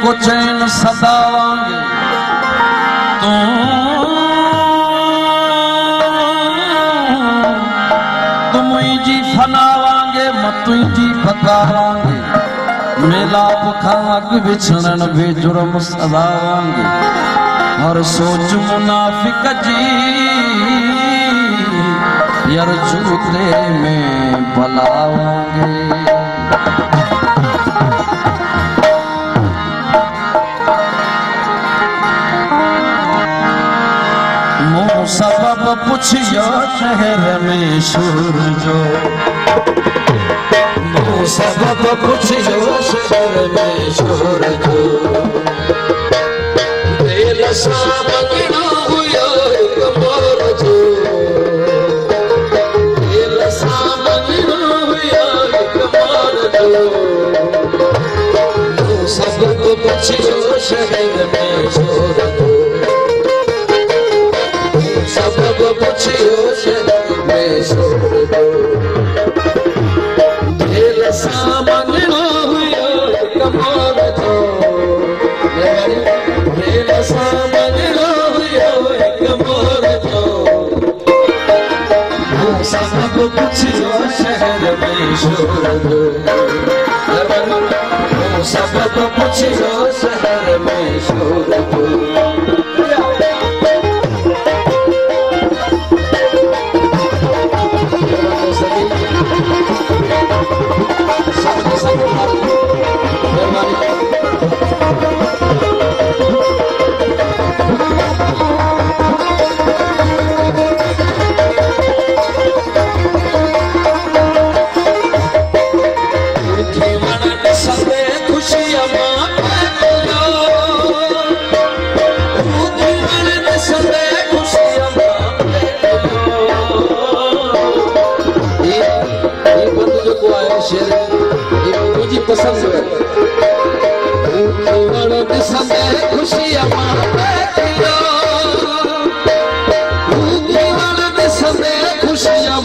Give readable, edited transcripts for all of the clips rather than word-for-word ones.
को चैन सदावांगे तुम जी फनावांगे मतुंजी पकावांगे मेलाप खां अग बिछड़न बेजुर्म सदावांगे हर सोच मुनाफिक जी यार जूते में बलावांगे सबब पुछियो शहर में सूरजो सबब पुछियो शहर में सूरजो दिल सा मंगना हुयो एक मोर जो दिल सा मंगना हुयो एक मोर जो सबब पुछियो शहर में सूरजो सबब पुछियो शहर में सूरजो दिल सा मंगना हुयो एक मोर जो दिल सा मंगना हुयो एक मोर जो सबब पुछियो शहर में सूरजो सबब पुछियो शहर में सूरजो पसंद है संदे खुशियां संदे खुशियां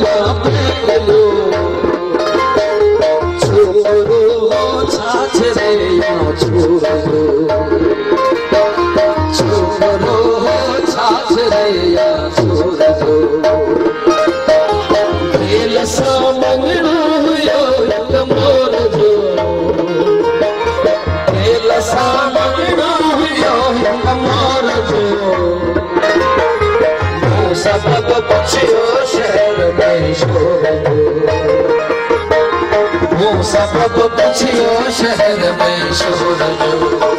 छोरो छाछ रे छोरो छाछ रे छोरो दिल सा मंगना हुयो एक मोर जो सा मंगना हुयो एक मोर जो सबब पुछियो शहर में सूरजो सबब पुछियो शहर में सूरजो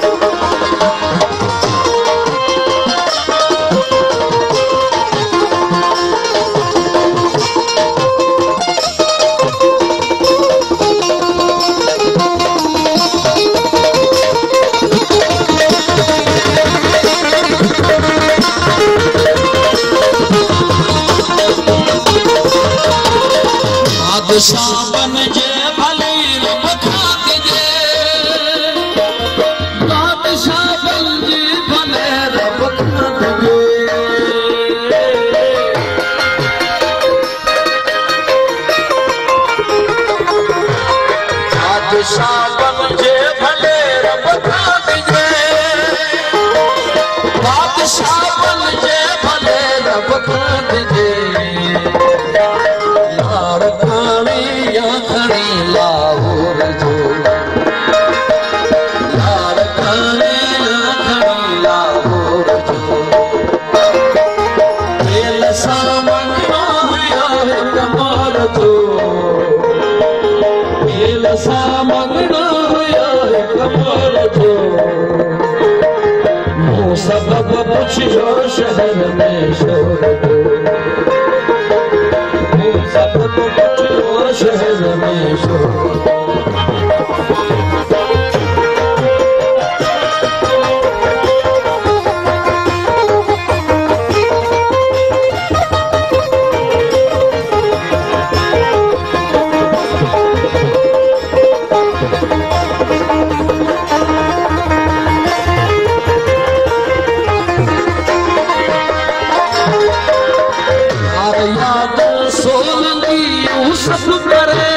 सावन जे भले रब खात जे बादशाह बन जे भले रब खात जे बादशाह बन जे भले रब खात जे बादशाह बन जे भले रब खात जे लाहौर जो लाड़काने लाहौर जो दिल सा मंगना हुयो एक मोर जो दिल सा मंगना हुयो एक मोर जो सबब पुछियो शहर में सूरजो सबब पुछियो शहर में सूरजो याद सोलंगी सब करे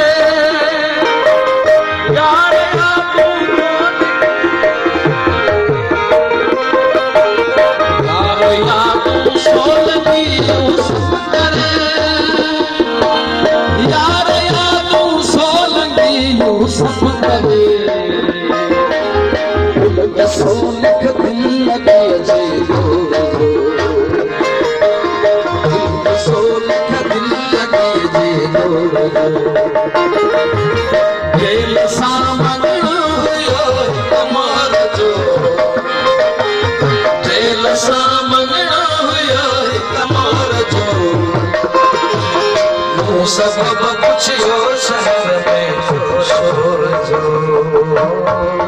सब करे दसो लख दिन लगे जे दसो लख दिन लगे जे जेल सामन हुयो कमाल जो जेल सामन हुयो कमाल जो सबब पुछियो शहर में शोर जो